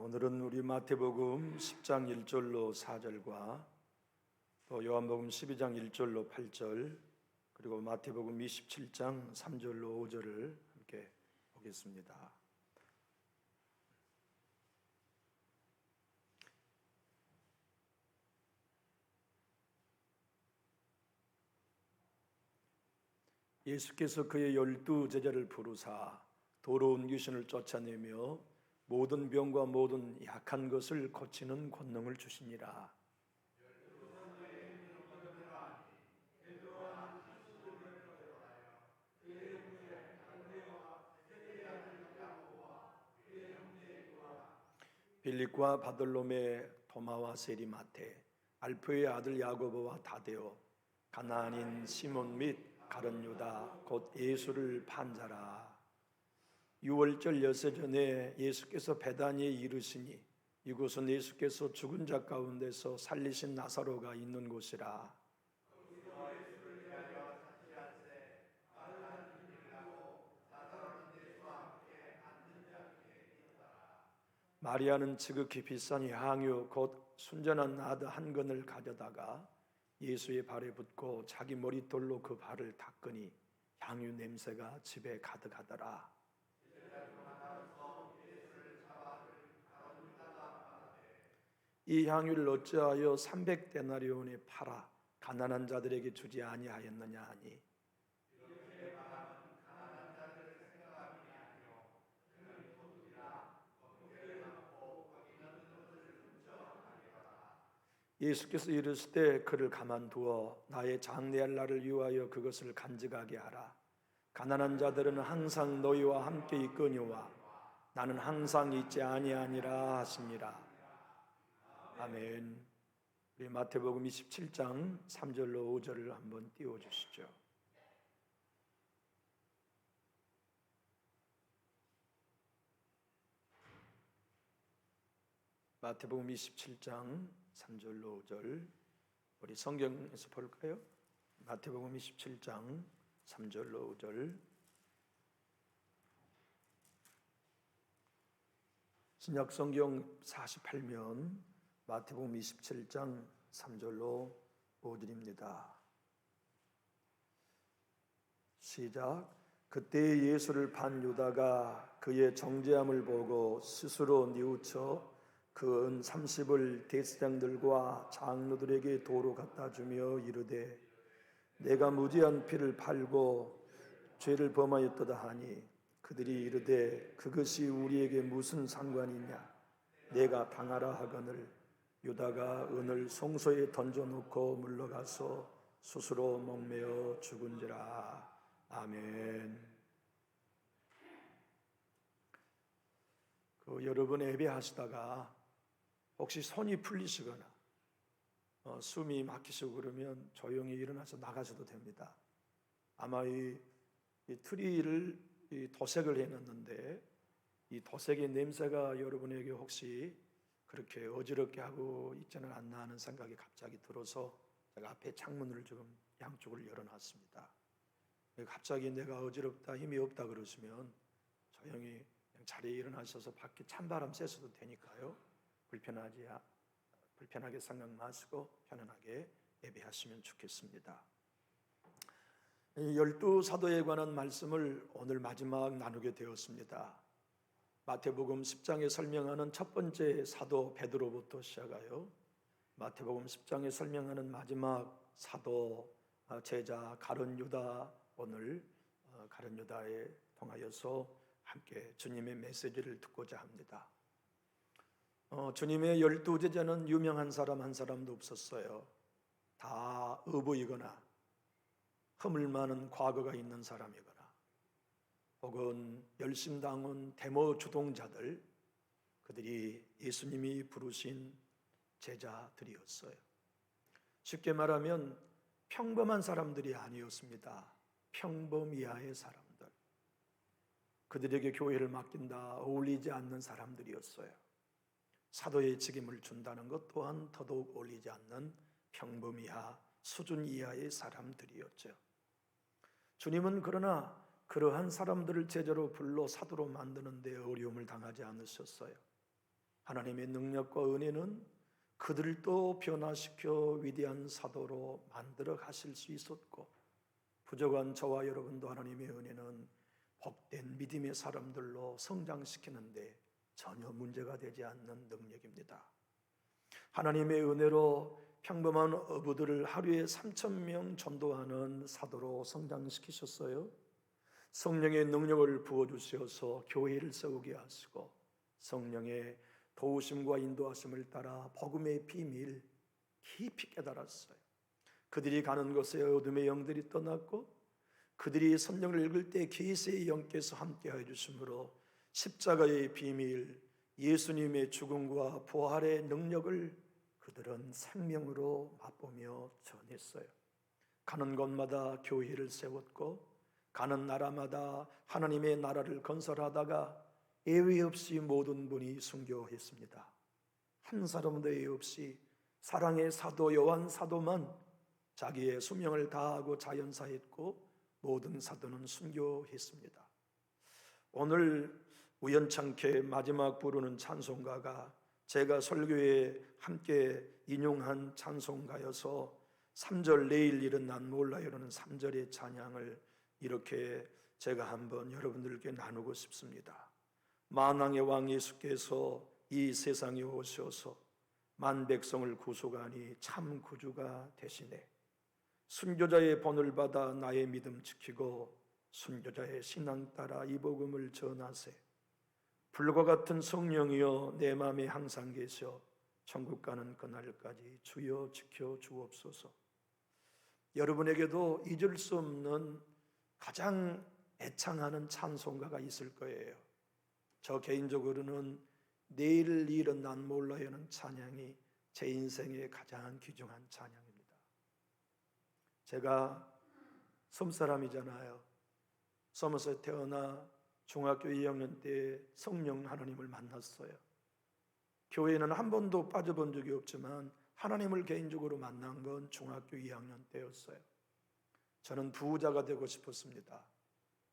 오늘은 우리 마태복음 10장 1절로 4절과 또 요한복음 12장 1절로 8절 그리고 마태복음 27장 3절로 5절을 함께 보겠습니다. 예수께서 그의 12제자를 부르사 더러운 귀신을 쫓아내며 모든 병과 모든 약한 것을 고치는 권능을 주시니라. 빌립과 바돌로메, 도마와 세리마테, 알프의 아들 야고보와 다데오, 가나안인 시몬 및 가룟 유다 곧 예수를 판 자라. 유월절 여세 전에 예수께서 베다니에 이르시니 이곳은 예수께서 죽은 자 가운데서 살리신 나사로가 있는 곳이라. 마리아는 지극히 비싼 향유 곧 순전한 나드 한 근을 가져다가 예수의 발에 붓고 자기 머릿돌로 그 발을 닦으니 향유 냄새가 집에 가득하더라. 이 향유를 어찌하여 300데나리온에 팔아 가난한 자들에게 주지 아니하였느냐 하니 예수께서 이르시되 그를 가만두어 나의 장례할 날을 위하여 그것을 간직하게 하라. 가난한 자들은 항상 너희와 함께 있거니와 나는 항상 있지 아니하니라 하시니라. 아멘. 우리 마태복음 27장 3절로 5절을 한번 띄워주시죠. 마태복음 27장 3절로 5절 우리 성경에서 볼까요? 마태복음 27장 3절로 5절 신약성경 48면 마태복음 27장 3절로 5절입니다. 시작. 그때 예수를 판 유다가 그의 정죄함을 보고 스스로 뉘우쳐 그 은 30을 대제사장들과 장로들에게 도로 갖다 주며 이르되 내가 무죄한 피를 팔고 죄를 범하였도다 하니 그들이 이르되 그것이 우리에게 무슨 상관이냐 내가 당하라 하거늘 유다가 은을 송소에 던져놓고 물러가서 스스로 목매어 죽은지라. 아멘. 여러분 예배하시다가 혹시 손이 풀리시거나 숨이 막히시고 그러면 조용히 일어나서 나가셔도 됩니다. 아마 이 트리를 도색을 해놨는데 이 도색의 냄새가 여러분에게 혹시 그렇게 어지럽게 하고 있지는 않나 하는 생각이 갑자기 들어서 제가 앞에 창문을 좀 양쪽을 열어놨습니다. 갑자기 내가 어지럽다 힘이 없다 그러시면 조용히 그냥 자리에 일어나셔서 밖에 찬바람 쐬셔도 되니까요. 불편하게 생각 마시고 편안하게 예배하시면 좋겠습니다. 12사도에 관한 말씀을 오늘 마지막 나누게 되었습니다. 마태복음 10장에 설명하는 첫 번째 사도 베드로부터 시작하여 마태복음 10장에 설명하는 마지막 사도 제자 가룟 유다 오늘 가룟 유다에 통하여서 함께 주님의 메시지를 듣고자 합니다. 주님의 12제자는 유명한 사람 한 사람도 없었어요. 다 어부이거나 허물 많은 과거가 있는 사람이거나 혹은 열심당원 데모 주동자들 그들이 예수님이 부르신 제자들이었어요. 쉽게 말하면 평범한 사람들이 아니었습니다. 평범 이하의 사람들. 그들에게 교회를 맡긴다 어울리지 않는 사람들이었어요. 사도의 직임을 준다는 것 또한 더더욱 어울리지 않는 평범 이하, 수준 이하의 사람들이었죠. 주님은 그러나 그러한 사람들을 제자로 불러 사도로 만드는 데 어려움을 당하지 않으셨어요. 하나님의 능력과 은혜는 그들을 또 변화시켜 위대한 사도로 만들어 가실 수 있었고, 부족한 저와 여러분도 하나님의 은혜는 복된 믿음의 사람들로 성장시키는데 전혀 문제가 되지 않는 능력입니다. 하나님의 은혜로 평범한 어부들을 하루에 3,000명 전도하는 사도로 성장시키셨어요. 성령의 능력을 부어주셔서 교회를 세우게 하시고, 성령의 도우심과 인도하심을 따라 복음의 비밀 깊이 깨달았어요. 그들이 가는 곳에 어둠의 영들이 떠났고, 그들이 성경을 읽을 때 계시의 영께서 함께하여 주심으로 십자가의 비밀, 예수님의 죽음과 부활의 능력을 그들은 생명으로 맛보며 전했어요. 가는 곳마다 교회를 세웠고, 가는 나라마다 하나님의 나라를 건설하다가 예외 없이 모든 분이 순교했습니다. 한 사람도 예외 없이 사랑의 사도 요한 사도만 자기의 수명을 다하고 자연사했고, 모든 사도는 순교했습니다. 오늘 우연찮게 마지막 부르는 찬송가가 제가 설교에 함께 인용한 찬송가여서 3절 내일 일은 난 몰라요라는 3절의 찬양을 이렇게 제가 한번 여러분들께 나누고 싶습니다. 만왕의 왕 예수께서 이 세상에 오셔서 만 백성을 구속하니 참 구주가 되시네. 순교자의 본을 받아 나의 믿음 지키고 순교자의 신앙 따라 이 복음을 전하세. 불과 같은 성령이여 내 마음에 항상 계셔 천국 가는 그날까지 주여 지켜 주옵소서. 여러분에게도 잊을 수 없는 가장 애창하는 찬송가가 있을 거예요. 저 개인적으로는 내일 일은 난 몰라요는 찬양이 제 인생의 가장 귀중한 찬양입니다. 제가 섬사람이잖아요. 섬에서 태어나 중학교 2학년 때 성령 하나님을 만났어요. 교회는 한 번도 빠져본 적이 없지만 하나님을 개인적으로 만난 건 중학교 2학년 때였어요. 저는 부자가 되고 싶었습니다.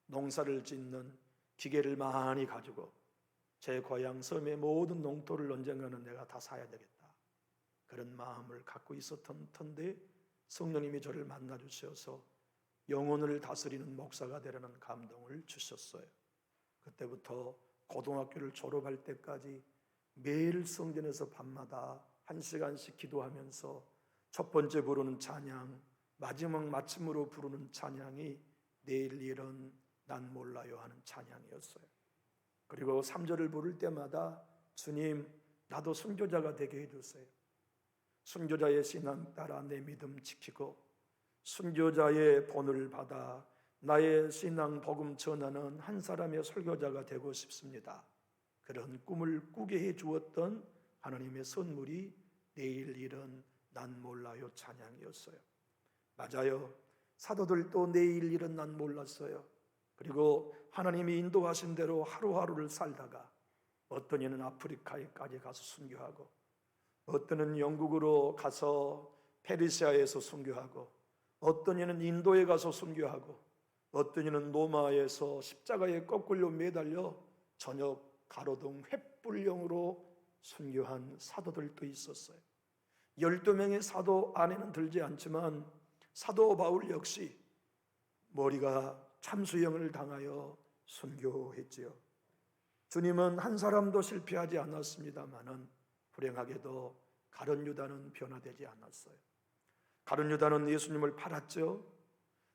농사를 짓는 기계를 많이 가지고 제 고향 섬의 모든 농토를 언젠가는 내가 다 사야 되겠다, 그런 마음을 갖고 있었던 터인데 성령님이 저를 만나 주셔서 영혼을 다스리는 목사가 되라는 감동을 주셨어요. 그때부터 고등학교를 졸업할 때까지 매일 성전에서 밤마다 1시간씩 기도하면서 첫 번째 부르는 찬양, 마지막 마침으로 부르는 찬양이 내일 일은 난 몰라요 하는 찬양이었어요. 그리고 3절을 부를 때마다 주님, 나도 순교자가 되게 해주세요. 순교자의 신앙 따라 내 믿음 지키고 순교자의 본을 받아 나의 신앙 복음 전하는 한 사람의 설교자가 되고 싶습니다. 그런 꿈을 꾸게 해 주었던 하나님의 선물이 내일 일은 난 몰라요 찬양이었어요. 맞아요. 사도들도 내일 일은 난 몰랐어요. 그리고 하나님이 인도하신 대로 하루하루를 살다가 어떤 이는 아프리카에까지 가서 순교하고, 어떤 이는 영국으로 가서 페르시아에서 순교하고, 어떤 이는 인도에 가서 순교하고, 어떤 이는 로마에서 십자가에 거꾸로 매달려 저녁 가로등 횃불령으로 순교한 사도들도 있었어요. 12명의 사도 안에는 들지 않지만 사도 바울 역시 머리가 참수형을 당하여 순교했지요. 주님은 한 사람도 실패하지 않았습니다마는 불행하게도 가룟 유다는 변화되지 않았어요. 가룟 유다는 예수님을 팔았죠.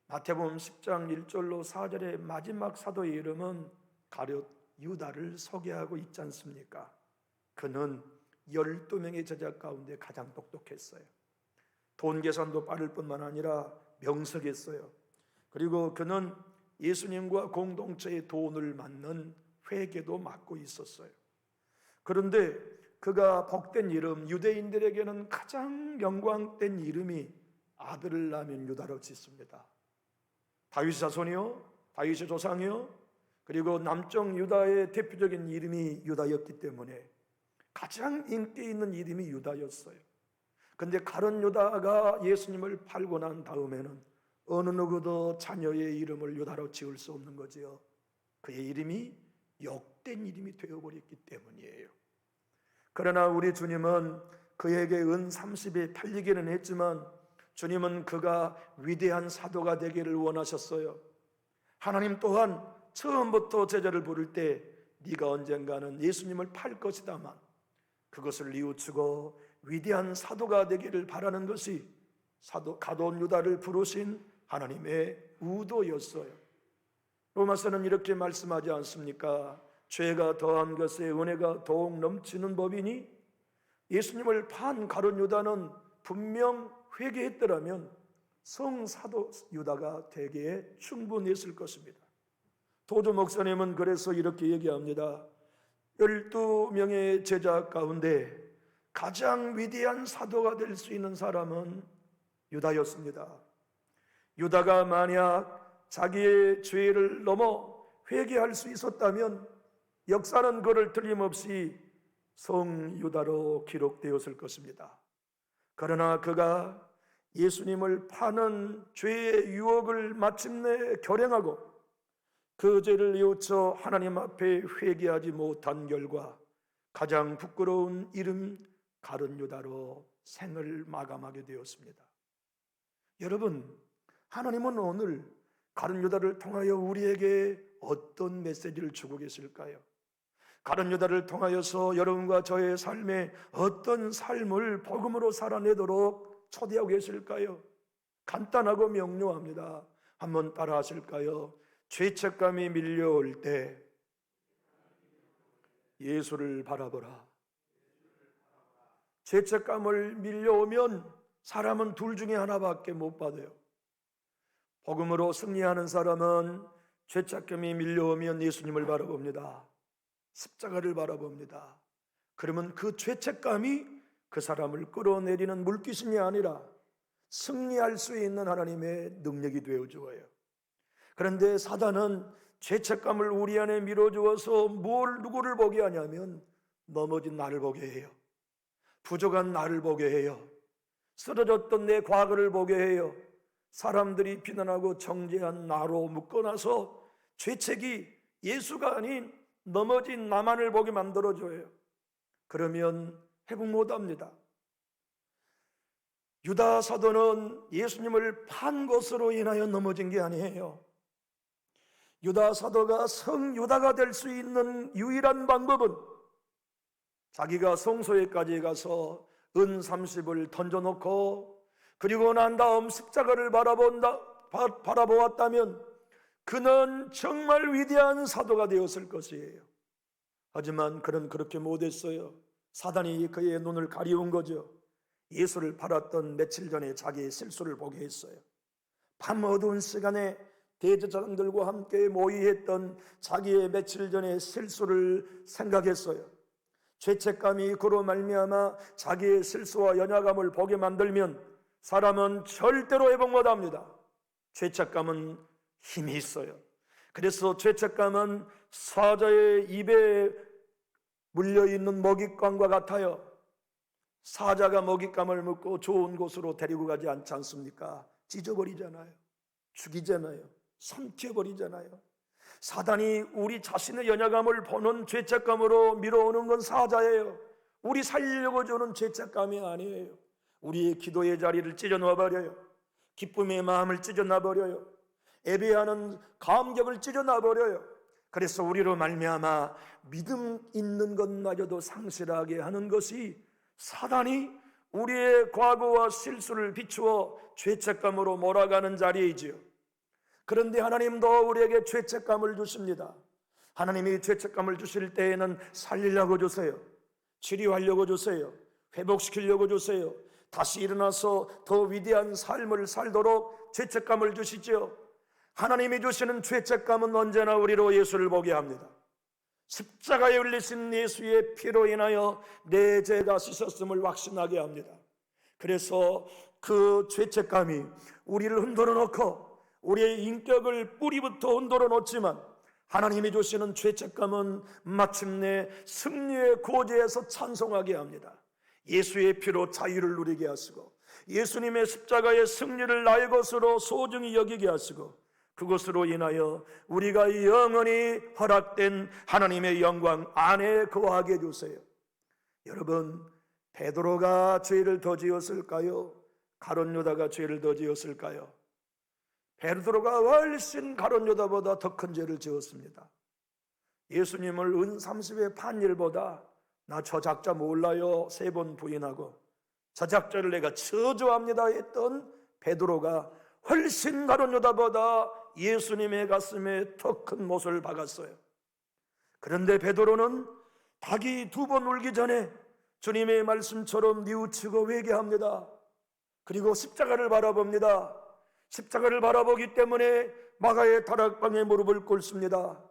마태복음 10장 1절로 4절의 마지막 사도의 이름은 가룟 유다를 소개하고 있지 않습니까? 그는 12명의 제자 가운데 가장 똑똑했어요. 돈 계산도 빠를 뿐만 아니라 명석했어요. 그리고 그는 예수님과 공동체의 돈을 맡는 회계도 맡고 있었어요. 그런데 그가 복된 이름, 유대인들에게는 가장 영광된 이름이 아들을 낳으면 유다로 짓습니다. 다윗 자손이요, 다윗의 조상이요, 그리고 남쪽 유다의 대표적인 이름이 유다였기 때문에 가장 인기 있는 이름이 유다였어요. 그런데 가룟 유다가 예수님을 팔고 난 다음에는 어느 누구도 자녀의 이름을 유다로 지을 수 없는 거지요. 그의 이름이 욕된 이름이 되어버렸기 때문이에요. 그러나 우리 주님은 그에게 은 30이 팔리기는 했지만 주님은 그가 위대한 사도가 되기를 원하셨어요. 하나님 또한 처음부터 제자를 부를 때 네가 언젠가는 예수님을 팔 것이다만 그것을 뉘우치고 위대한 사도가 되기를 바라는 것이 가룟 유다를 부르신 하나님의 의도였어요. 로마서는 이렇게 말씀하지 않습니까? 죄가 더한 것에 은혜가 더욱 넘치는 법이니 예수님을 판 가룟 유다는 분명 회개했더라면 성사도 유다가 되기에 충분했을 것입니다. 도주 목사님은 그래서 이렇게 얘기합니다. 12명의 제자 가운데 가장 위대한 사도가 될 수 있는 사람은 유다였습니다. 유다가 만약 자기의 죄를 넘어 회개할 수 있었다면 역사는 그를 틀림없이 성유다로 기록되었을 것입니다. 그러나 그가 예수님을 파는 죄의 유혹을 마침내 결행하고 그 죄를 뉘우쳐 하나님 앞에 회개하지 못한 결과 가장 부끄러운 이름 가룟 유다로 생을 마감하게 되었습니다. 여러분, 하나님은 오늘 가룟 유다를 통하여 우리에게 어떤 메시지를 주고 계실까요? 가룟 유다를 통하여서 여러분과 저의 삶에 어떤 삶을 복음으로 살아내도록 초대하고 계실까요? 간단하고 명료합니다. 한번 따라 하실까요? 죄책감이 밀려올 때 예수를 바라보라. 죄책감을 밀려오면 사람은 둘 중에 하나밖에 못 받아요. 복음으로 승리하는 사람은 죄책감이 밀려오면 예수님을 바라봅니다. 십자가를 바라봅니다. 그러면 그 죄책감이 그 사람을 끌어내리는 물귀신이 아니라 승리할 수 있는 하나님의 능력이 되어주어요. 그런데 사단은 죄책감을 우리 안에 밀어주어서 누구를 보게 하냐면 넘어진 나를 보게 해요. 부족한 나를 보게 해요. 쓰러졌던 내 과거를 보게 해요. 사람들이 비난하고 정죄한 나로 묶어놔서 죄책이 예수가 아닌 넘어진 나만을 보게 만들어줘요. 그러면 회복 못합니다. 유다 사도는 예수님을 판 것으로 인하여 넘어진 게 아니에요. 유다 사도가 성유다가 될 수 있는 유일한 방법은 자기가 성소에까지 가서 은 30을 던져놓고 그리고 난 다음 십자가를 바라보았다면 그는 정말 위대한 사도가 되었을 것이에요. 하지만 그는 그렇게 못했어요. 사단이 그의 눈을 가리운 거죠. 예수를 팔았던 며칠 전에 자기의 실수를 보게 했어요. 밤 어두운 시간에 대제사장들과 함께 모의했던 자기의 며칠 전의 실수를 생각했어요. 죄책감이 그로 말미암아 자기의 실수와 연약함을 보게 만들면 사람은 절대로 회복 못합니다. 죄책감은 힘이 있어요. 그래서 죄책감은 사자의 입에 물려있는 먹잇감과 같아요. 사자가 먹잇감을 먹고 좋은 곳으로 데리고 가지 않지 않습니까? 찢어버리잖아요. 죽이잖아요. 삼켜버리잖아요. 사단이 우리 자신의 연약함을 보는 죄책감으로 밀어오는 건 사자예요. 우리 살리려고 주는 죄책감이 아니에요. 우리의 기도의 자리를 찢어놔버려요. 기쁨의 마음을 찢어놔버려요. 예배하는 감격을 찢어놔버려요. 그래서 우리로 말미암아 믿음 있는 것마저도 상실하게 하는 것이 사단이 우리의 과거와 실수를 비추어 죄책감으로 몰아가는 자리이지요. 그런데 하나님도 우리에게 죄책감을 주십니다. 하나님이 죄책감을 주실 때에는 살리려고 주세요. 치료하려고 주세요. 회복시키려고 주세요. 다시 일어나서 더 위대한 삶을 살도록 죄책감을 주시죠. 하나님이 주시는 죄책감은 언제나 우리로 예수를 보게 합니다. 십자가에 흘리신 예수의 피로 인하여 내 죄가 씻었음을 확신하게 합니다. 그래서 그 죄책감이 우리를 흔들어 놓고 우리의 인격을 뿌리부터 흔들어 놓지만 하나님이 주시는 죄책감은 마침내 승리의 고지에서 찬송하게 합니다. 예수의 피로 자유를 누리게 하시고 예수님의 십자가의 승리를 나의 것으로 소중히 여기게 하시고 그것으로 인하여 우리가 영원히 허락된 하나님의 영광 안에 거하게 해주세요. 여러분, 베드로가 죄를 더 지었을까요? 가룟 유다가 죄를 더 지었을까요? 베드로가 훨씬 가룟 유다보다 더 큰 죄를 지었습니다. 예수님을 은 30의 판일보다 나 저 작자 몰라요 3번 부인하고 저 작자를 내가 저주합니다 했던 베드로가 훨씬 가룟 유다보다 예수님의 가슴에 더 큰 못을 박았어요. 그런데 베드로는 닭이 2번 울기 전에 주님의 말씀처럼 뉘우치고 회개합니다. 그리고 십자가를 바라봅니다. 십자가를 바라보기 때문에 마가의 다락방에 무릎을 꿇습니다.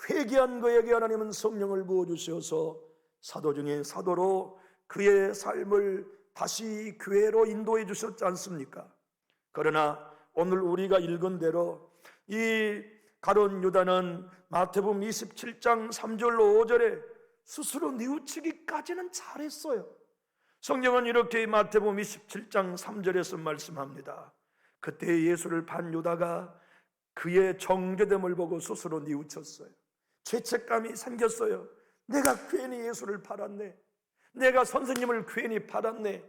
회개한 그에게 하나님은 성령을 부어주셔서 사도 중에 사도로 그의 삶을 다시 교회로 인도해 주셨지 않습니까? 그러나 오늘 우리가 읽은 대로 이 가룟 유다는 마태복음 27장 3절로 5절에 스스로 뉘우치기까지는 잘했어요. 성경은 이렇게 마태복음 27장 3절에서 말씀합니다. 그때 예수를 판 유다가 그의 정죄됨을 보고 스스로 뉘우쳤어요. 죄책감이 생겼어요. 내가 괜히 예수를 팔았네. 내가 선생님을 괜히 팔았네.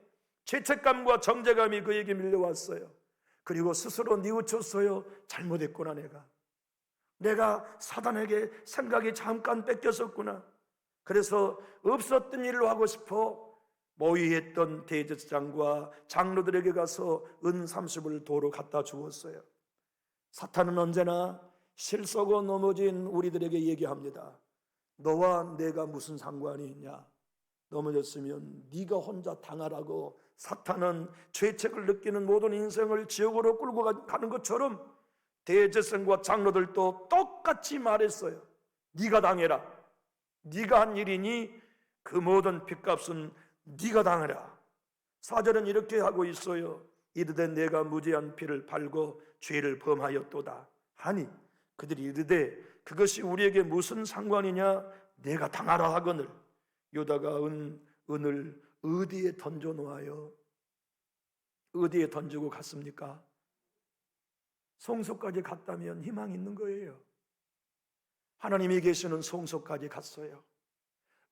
죄책감과 정죄감이 그에게 밀려왔어요. 그리고 스스로 뉘우쳤어요. 잘못했구나. 내가 사단에게 생각이 잠깐 뺏겼었구나. 그래서 없었던 일로 하고 싶어 모의했던 대제사장과 장로들에게 가서 은 30을 도로 갖다 주었어요. 사탄은 언제나 실속어 넘어진 우리들에게 얘기합니다. 너와 내가 무슨 상관이 있냐? 넘어졌으면 네가 혼자 당하라고. 사탄은 죄책을 느끼는 모든 인생을 지옥으로 끌고 가는 것처럼 대제사장과 장로들도 똑같이 말했어요. 네가 당해라. 네가 한 일이니 그 모든 핏값은 네가 당해라. 4절은 이렇게 하고 있어요. 이르되 내가 무죄한 피를 팔고 죄를 범하였도다 하니 그들이 이르되 그것이 우리에게 무슨 상관이냐? 내가 당하라 하거늘. 유다가 은을 어디에 던져 놓아요? 어디에 던지고 갔습니까? 성소까지 갔다면 희망이 있는 거예요. 하나님이 계시는 성소까지 갔어요.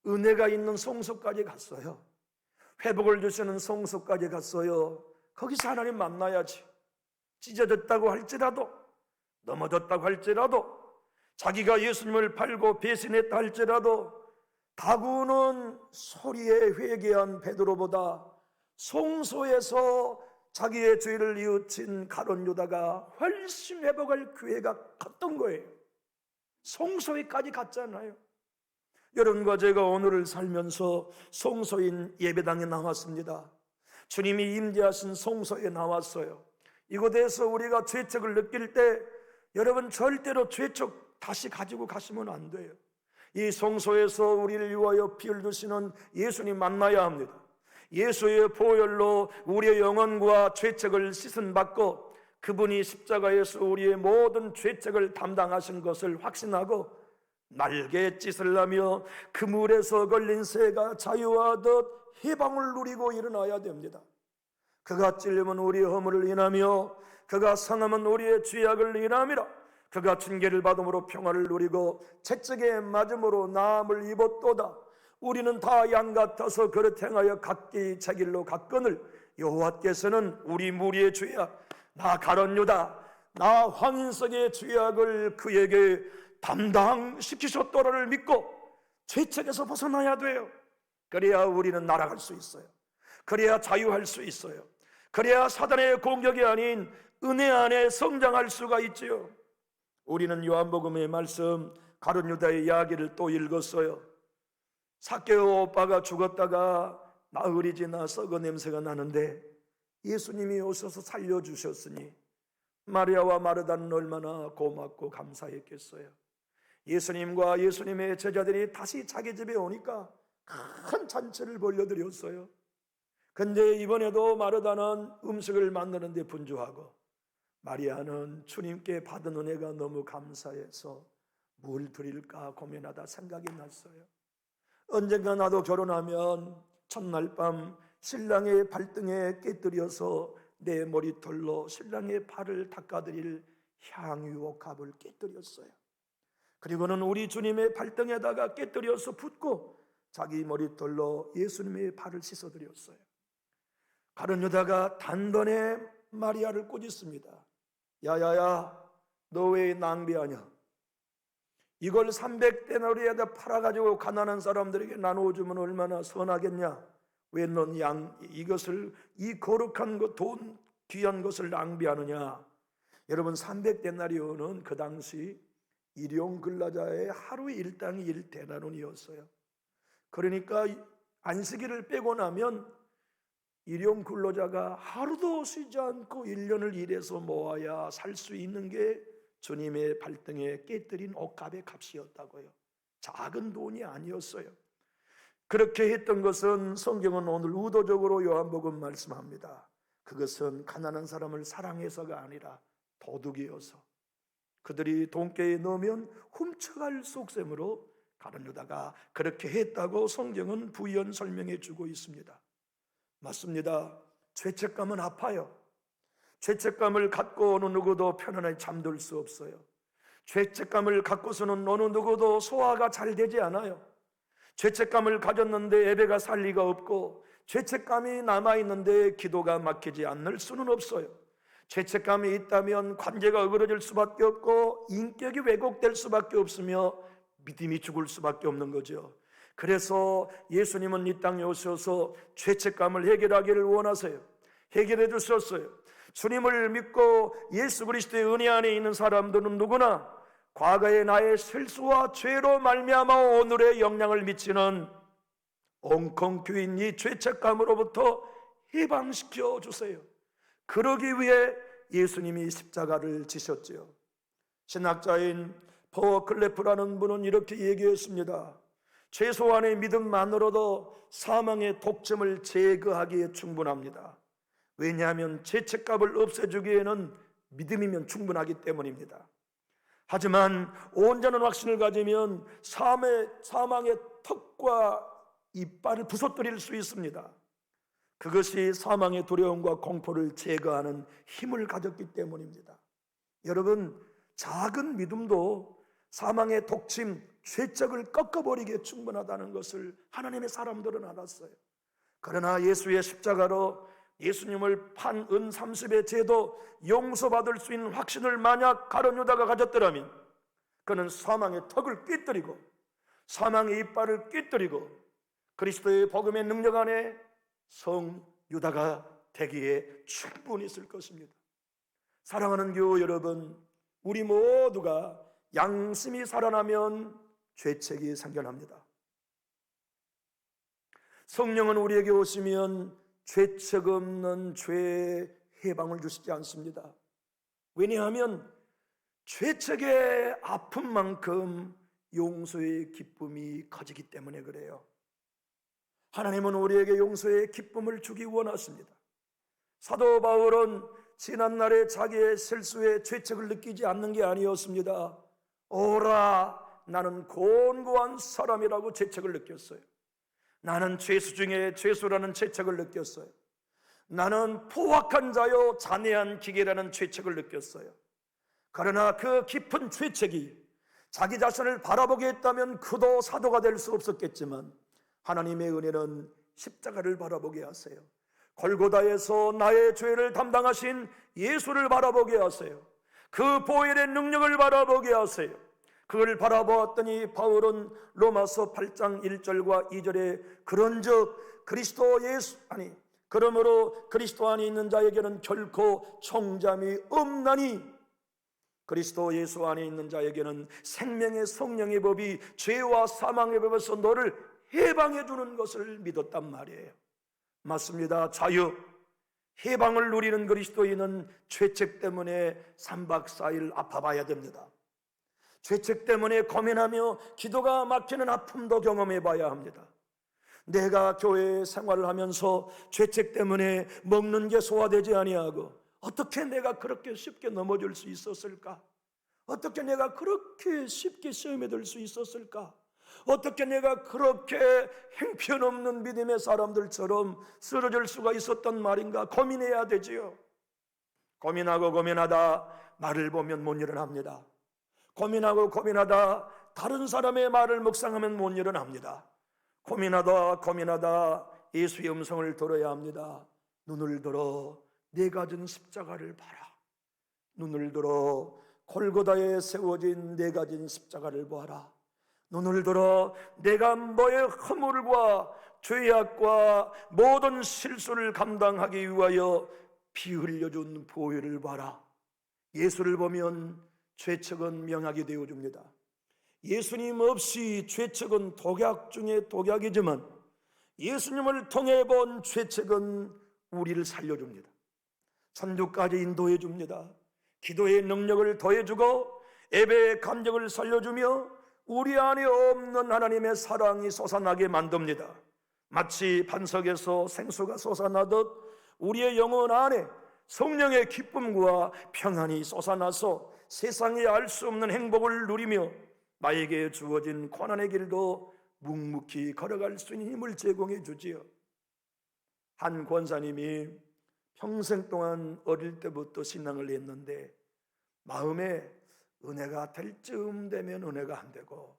은혜가 있는 성소까지 갔어요. 회복을 주시는 성소까지 갔어요. 거기서 하나님 만나야지. 찢어졌다고 할지라도, 넘어졌다고 할지라도, 자기가 예수님을 팔고 배신했다 할지라도 다구는 소리에 회개한 베드로보다 성소에서 자기의 죄를 뉘우친 가룟 유다가 훨씬 회복할 기회가 컸던 거예요. 성소에까지 갔잖아요. 여러분과 제가 오늘을 살면서 성소인 예배당에 나왔습니다. 주님이 임재하신 성소에 나왔어요. 이곳에서 우리가 죄책을 느낄 때 여러분 절대로 죄책 다시 가지고 가시면 안 돼요. 이 성소에서 우리를 위하여 피 흘리시는 예수님 만나야 합니다. 예수의 보혈로 우리의 영혼과 죄책을 씻음받고 그분이 십자가에서 우리의 모든 죄책을 담당하신 것을 확신하고 날갯짓을 하며 그물에서 걸린 새가 자유하듯 해방을 누리고 일어나야 됩니다. 그가 찔림은 우리의 허물을 인하며 그가 상함은 우리의 죄악을 인함이라. 그가 징계를 받음으로 평화를 누리고 채찍에 맞음으로 나음을 입었도다. 우리는 다 양 같아서 그릇 행하여 각기 제 길로 갔거늘 여호와께서는 우리 무리의 죄악 나 가룟 유다 나 황인석의 죄악을 그에게 담당시키셨더라를 믿고 죄책에서 벗어나야 돼요. 그래야 우리는 날아갈 수 있어요. 그래야 자유할 수 있어요. 그래야 사단의 공격이 아닌 은혜 안에 성장할 수가 있지요. 우리는 요한복음의 말씀 가룟 유다의 이야기를 또 읽었어요. 삭개오 오빠가 죽었다가 나흘이 지나 썩은 냄새가 나는데 예수님이 오셔서 살려주셨으니 마리아와 마르다는 얼마나 고맙고 감사했겠어요. 예수님과 예수님의 제자들이 다시 자기 집에 오니까 큰 잔치를 벌려드렸어요. 근데 이번에도 마르다는 음식을 만드는 데 분주하고 마리아는 주님께 받은 은혜가 너무 감사해서 뭘 드릴까 고민하다 생각이 났어요. 언젠가 나도 결혼하면 첫날 밤 신랑의 발등에 깨뜨려서 내 머리털로 신랑의 발을 닦아드릴 향유옥합을 깨뜨렸어요. 그리고는 우리 주님의 발등에다가 깨뜨려서 붓고 자기 머리털로 예수님의 발을 씻어드렸어요. 가룟 유다가 단번에 마리아를 꾸짖습니다. 야야야, 너 왜 낭비하냐? 이걸 300데나리에다 팔아가지고 가난한 사람들에게 나누어주면 얼마나 선하겠냐? 왜 넌 이것을, 이 거룩한 것, 돈 귀한 것을 낭비하느냐? 여러분, 300데나리온은 그 당시 일용 근로자의 하루 일당이 1데나리온이었어요. 그러니까 안식일을 빼고 나면 일용 근로자가 하루도 쉬지 않고 1년을 일해서 모아야 살 수 있는 게 주님의 발등에 깨뜨린 옷값의 값이었다고요. 작은 돈이 아니었어요. 그렇게 했던 것은 성경은 오늘 의도적으로 요한복음 말씀합니다. 그것은 가난한 사람을 사랑해서가 아니라 도둑이어서 그들이 돈깨에 넣으면 훔쳐갈 속셈으로 가룟 유다가 그렇게 했다고 성경은 부연 설명해 주고 있습니다. 맞습니다. 죄책감은 아파요. 죄책감을 갖고 어느 누구도 편안하게 잠들 수 없어요. 죄책감을 갖고서는 어느 누구도 소화가 잘 되지 않아요. 죄책감을 가졌는데 예배가 살 리가 없고, 죄책감이 남아있는데 기도가 막히지 않을 수는 없어요. 죄책감이 있다면 관계가 어그러질 수밖에 없고 인격이 왜곡될 수밖에 없으며 믿음이 죽을 수밖에 없는 거죠. 그래서 예수님은 이 땅에 오셔서 죄책감을 해결하기를 원하세요. 해결해 주셨어요. 주님을 믿고 예수 그리스도의 은혜 안에 있는 사람들은 누구나 과거의 나의 실수와 죄로 말미암아 오늘의 영향을 미치는 엉컹교인 이 죄책감으로부터 해방시켜 주세요. 그러기 위해 예수님이 십자가를 지셨지요. 신학자인 버클레프라는 분은 이렇게 얘기했습니다. 최소한의 믿음만으로도 사망의 독점을 제거하기에 충분합니다. 왜냐하면 죄책감을 없애주기에는 믿음이면 충분하기 때문입니다. 하지만 온전한 확신을 가지면 사망의 턱과 이빨을 부서뜨릴 수 있습니다. 그것이 사망의 두려움과 공포를 제거하는 힘을 가졌기 때문입니다. 여러분, 작은 믿음도 사망의 독침, 죄책을 꺾어버리기에 충분하다는 것을 하나님의 사람들은 알았어요. 그러나 예수의 십자가로 예수님을 판 은 30의 죄도 용서받을 수 있는 확신을 만약 가룟 유다가 가졌더라면 그는 사망의 턱을 깨뜨리고 사망의 이빨을 깨뜨리고 그리스도의 복음의 능력 안에 성 유다가 되기에 충분히 있을 것입니다. 사랑하는 교우 여러분, 우리 모두가 양심이 살아나면 죄책이 생겨납니다. 성령은 우리에게 오시면 죄책 없는 죄의 해방을 주시지 않습니다. 왜냐하면 죄책의 아픔만큼 용서의 기쁨이 커지기 때문에 그래요. 하나님은 우리에게 용서의 기쁨을 주기 원하십니다. 사도 바울은 지난날에 자기의 실수에 죄책을 느끼지 않는 게 아니었습니다. 오라, 나는 곤고한 사람이라고 죄책을 느꼈어요. 나는 죄수 중에 죄수라는 죄책을 느꼈어요. 나는 포악한 자요 잔해한 기계라는 죄책을 느꼈어요. 그러나 그 깊은 죄책이 자기 자신을 바라보게 했다면 그도 사도가 될 수 없었겠지만 하나님의 은혜는 십자가를 바라보게 하세요. 골고다에서 나의 죄를 담당하신 예수를 바라보게 하세요. 그 보혈의 능력을 바라보게 하세요. 그걸 바라보았더니 바울은 로마서 8장 1절과 2절에 그런즉 그러므로 그리스도 안에 있는 자에게는 결코 총잠이 없나니 그리스도 예수 안에 있는 자에게는 생명의 성령의 법이 죄와 사망의 법에서 너를 해방해 주는 것을 믿었단 말이에요. 맞습니다. 자유, 해방을 누리는 그리스도인은 죄책 때문에 3박 4일 아파봐야 됩니다. 죄책 때문에 고민하며 기도가 막히는 아픔도 경험해 봐야 합니다. 내가 교회 생활을 하면서 죄책 때문에 먹는 게 소화되지 아니하고 어떻게 내가 그렇게 쉽게 넘어질 수 있었을까? 어떻게 내가 그렇게 쉽게 시험에 들 수 있었을까? 어떻게 내가 그렇게 형편없는 믿음의 사람들처럼 쓰러질 수가 있었단 말인가 고민해야 되지요. 고민하고 고민하다 말을 보면 못 일어납니다. 고민하고 고민하다 다른 사람의 말을 묵상하면 못 일어납니다. 고민하다 예수의 음성을 들어야 합니다. 눈을 들어 내가 진 십자가를 봐라. 눈을 들어 골고다에 세워진 내가 진 십자가를 보아라. 눈을 들어 내가 너의 허물과 죄악과 모든 실수를 감당하기 위하여 피 흘려준 보혈을 봐라. 예수를 보면 죄책은 명하게 되어줍니다. 예수님 없이 죄책은 독약 중에 독약이지만 예수님을 통해 본 죄책은 우리를 살려줍니다. 천국까지 인도해 줍니다. 기도의 능력을 더해주고 예배의 감정을 살려주며 우리 안에 없는 하나님의 사랑이 솟아나게 만듭니다. 마치 반석에서 생수가 솟아나듯 우리의 영혼 안에 성령의 기쁨과 평안이 솟아나서 세상에 알 수 없는 행복을 누리며 나에게 주어진 고난의 길도 묵묵히 걸어갈 수 있는 힘을 제공해 주지요. 한 권사님이 평생 동안 어릴 때부터 신앙을 했는데 마음에 은혜가 될 쯤 되면 은혜가 안 되고,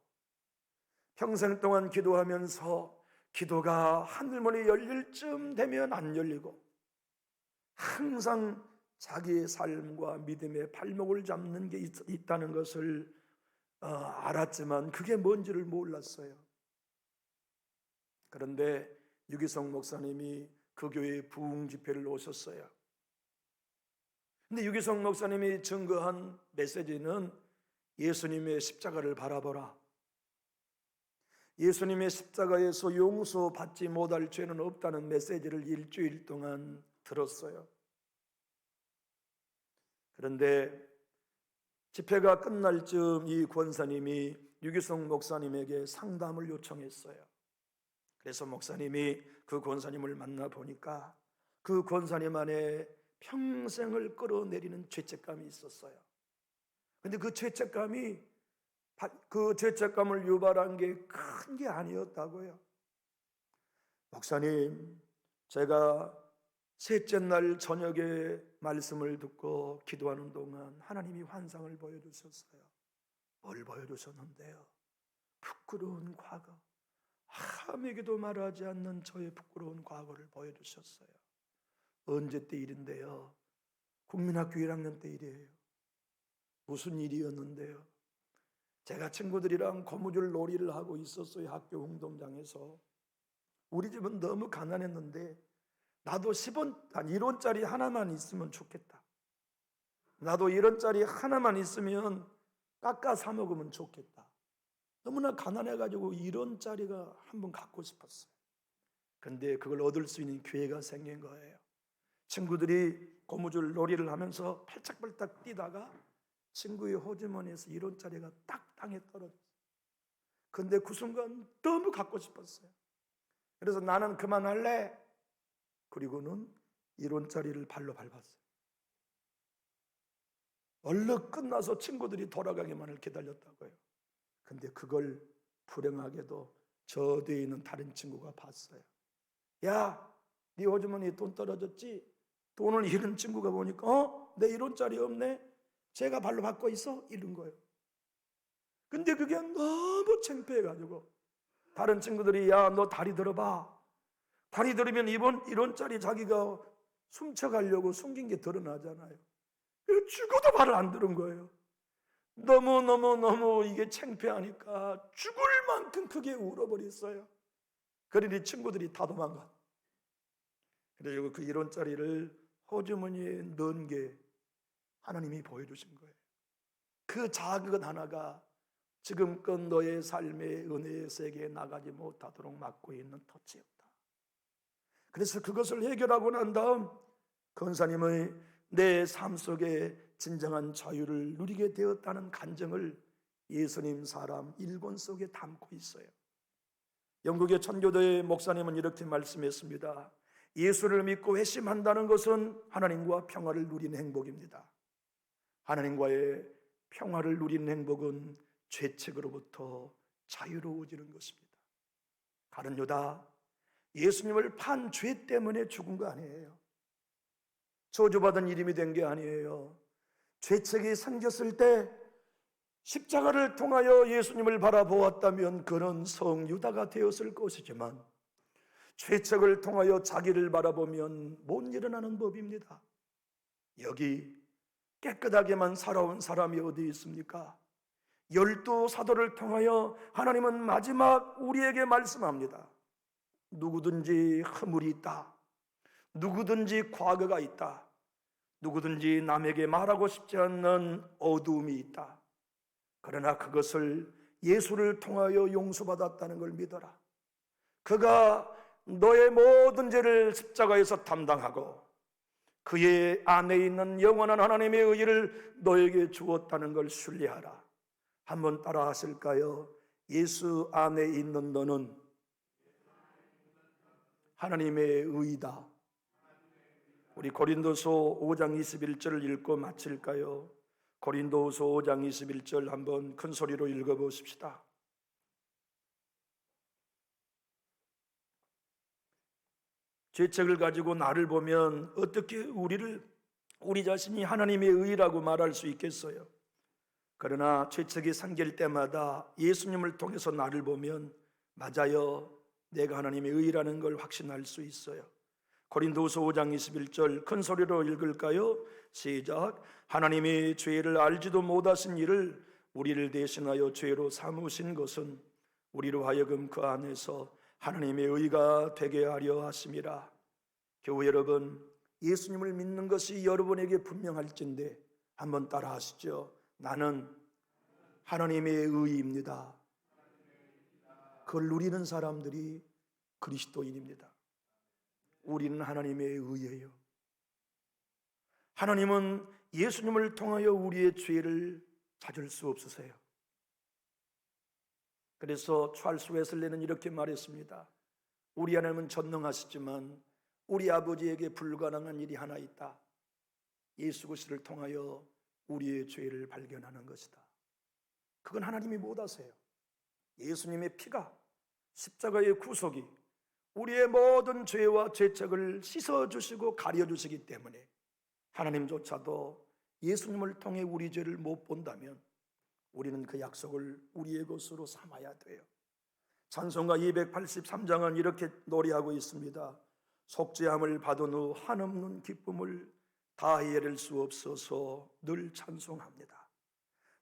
평생 동안 기도하면서 기도가 하늘문이 열릴 쯤 되면 안 열리고, 항상 자기의 삶과 믿음의 발목을 잡는 게 있다는 것을 알았지만 그게 뭔지를 몰랐어요. 그런데 유기성 목사님이 그 교회에 부흥 집회를 오셨어요. 근데 유기성 목사님이 증거한 메시지는 예수님의 십자가를 바라보라. 예수님의 십자가에서 용서받지 못할 죄는 없다는 메시지를 일주일 동안 들었어요. 그런데 집회가 끝날 즈음 이 권사님이 유기성 목사님에게 상담을 요청했어요. 그래서 목사님이 그 권사님을 만나보니까 그 권사님 안에 평생을 끌어내리는 죄책감이 있었어요. 그런데 그 죄책감을 유발한 게 큰 게 아니었다고요. 목사님, 제가 셋째 날 저녁에 말씀을 듣고 기도하는 동안 하나님이 환상을 보여주셨어요. 뭘 보여주셨는데요? 부끄러운 과거, 아무에게도 말하지 않는 저의 부끄러운 과거를 보여주셨어요. 언제 때 일인데요? 국민학교 1학년 때 일이에요. 무슨 일이었는데요? 제가 친구들이랑 고무줄 놀이를 하고 있었어요. 학교 운동장에서. 우리 집은 너무 가난했는데 나도 1원짜리 하나만 있으면 좋겠다. 나도 1원짜리 하나만 있으면 깎아 사 먹으면 좋겠다. 너무나 가난해가지고 1원짜리가 한번 갖고 싶었어요. 근데 그걸 얻을 수 있는 기회가 생긴 거예요. 친구들이 고무줄 놀이를 하면서 팔짝팔짝 뛰다가 친구의 호주머니에서 1원짜리가 딱 땅에 떨어졌어요. 근데 그 순간 너무 갖고 싶었어요. 그래서 나는 그만할래. 그리고는 1원짜리를 발로 밟았어요. 얼른 끝나서 친구들이 돌아가기만을 기다렸다고요. 근데 그걸 불행하게도 저 뒤에 있는 다른 친구가 봤어요. 야, 네 호주머니에 돈 떨어졌지? 돈을 잃은 친구가 보니까 내 1원짜리 없네? 제가 발로 밟고 있어? 이런 거예요. 근데 그게 너무 창피해가지고 다른 친구들이 야, 너 다리 들어봐. 다리 들으면 1원짜리 자기가 훔쳐가려고 숨긴 게 드러나잖아요. 죽어도 발을 안 들은 거예요. 너무 이게 창피하니까 죽을 만큼 크게 울어버렸어요. 그러니 친구들이 다 도망가. 그래서 그 1원짜리를 호주머니에 넣은 게 하나님이 보여주신 거예요. 그 작은 하나가 지금껏 너의 삶의 은혜의 세계에 나가지 못하도록 막고 있는 터치였다. 그래서 그것을 해결하고 난 다음 권사님의 내 삶 속에 진정한 자유를 누리게 되었다는 간증을 예수님 사람 일권 속에 담고 있어요. 영국의 천교도의 목사님은 이렇게 말씀했습니다. 예수를 믿고 회심한다는 것은 하나님과 평화를 누리는 행복입니다. 하나님과의 평화를 누리는 행복은 죄책으로부터 자유로워지는 것입니다. 가룟 유다, 예수님을 판 죄 때문에 죽은 거 아니에요. 저주받은 이름이 된 게 아니에요. 죄책이 생겼을 때 십자가를 통하여 예수님을 바라보았다면 그는 성유다가 되었을 것이지만 죄책을 통하여 자기를 바라보면 못 일어나는 법입니다. 여기 깨끗하게만 살아온 사람이 어디 있습니까? 12사도를 통하여 하나님은 마지막 우리에게 말씀합니다. 누구든지 허물이 있다, 누구든지 과거가 있다, 누구든지 남에게 말하고 싶지 않는 어두움이 있다. 그러나 그것을 예수를 통하여 용서받았다는 걸 믿어라. 그가 너의 모든 죄를 십자가에서 담당하고 그의 안에 있는 영원한 하나님의 의를 너에게 주었다는 걸 신뢰하라. 한번 따라 하실까요? 예수 안에 있는 너는 하나님의 의이다. 우리 고린도서 5장 21절을 읽고 마칠까요? 고린도서 5장 21절 한번 큰 소리로 읽어보십시다. 죄책을 가지고 나를 보면 어떻게 우리 자신이 하나님의 의라고 말할 수 있겠어요? 그러나 죄책이 생길 때마다 예수님을 통해서 나를 보면 맞아요, 내가 하나님의 의라는 걸 확신할 수 있어요. 고린도서 5장 21절 큰 소리로 읽을까요? 시작. 하나님이 죄를 알지도 못하신 이를 우리를 대신하여 죄로 삼으신 것은 우리로 하여금 그 안에서 하나님의 의가 되게 하려 하심이라. 교회 여러분, 예수님을 믿는 것이 여러분에게 분명할진데 한번 따라 하시죠. 나는 하나님의 의입니다. 그걸 누리는 사람들이 그리스도인입니다. 우리는 하나님의 의예요. 하나님은 예수님을 통하여 우리의 죄를 찾을 수 없으세요. 그래서 찰스 웨슬리는 이렇게 말했습니다. 우리 하나님은 전능하시지만 우리 아버지에게 불가능한 일이 하나 있다. 예수 그리스도를 통하여 우리의 죄를 발견하는 것이다. 그건 하나님이 못하세요. 예수님의 피가, 십자가의 구속이 우리의 모든 죄와 죄책을 씻어주시고 가려주시기 때문에 하나님조차도 예수님을 통해 우리 죄를 못 본다면 우리는 그 약속을 우리의 것으로 삼아야 돼요. 찬송가 283장은 이렇게 노래하고 있습니다. 속죄함을 받은 후 한없는 기쁨을 다 헤아릴 수 없어서 늘 찬송합니다.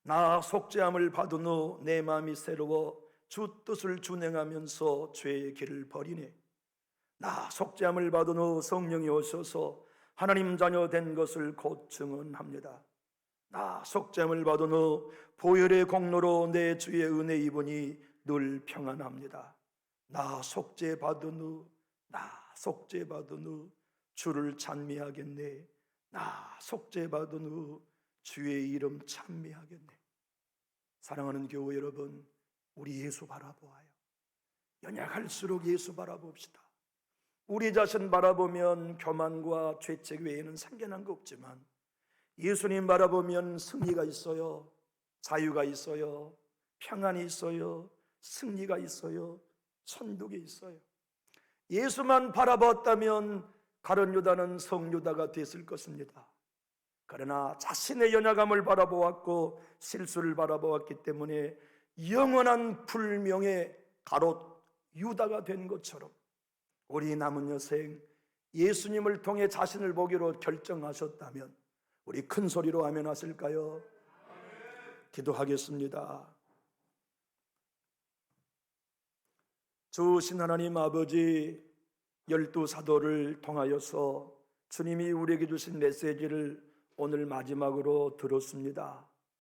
나 속죄함을 받은 후 내 마음이 새로워 주 뜻을 준행하면서 죄의 길을 버리네. 나 속죄함을 받은 후 성령이 오셔서 하나님 자녀 된 것을 곧 증언합니다. 나 속죄함을 받은 후 보혈의 공로로 내 주의 은혜 입으니 늘 평안합니다. 나 속죄받은 후 주를 찬미하겠네. 나 속죄받은 후 주의 이름 찬미하겠네. 사랑하는 교회 여러분, 우리 예수 바라보아요. 연약할수록 예수 바라봅시다. 우리 자신 바라보면 교만과 죄책 외에는 생겨난 거 없지만 예수님 바라보면 승리가 있어요. 자유가 있어요. 평안이 있어요. 승리가 있어요. 천국이 있어요. 예수만 바라봤다면 가룟 유다는 성유다가 됐을 것입니다. 그러나 자신의 연약함을 바라보았고 실수를 바라보았기 때문에 영원한 불명의 가롯 유다가 된 것처럼 우리 남은 여생 예수님을 통해 자신을 보기로 결정하셨다면 우리 큰 소리로 아멘 하실까요? 기도하겠습니다. 주신 하나님 아버지, 12사도를 통하여서 주님이 우리에게 주신 메시지를 오늘 마지막으로 들었습니다.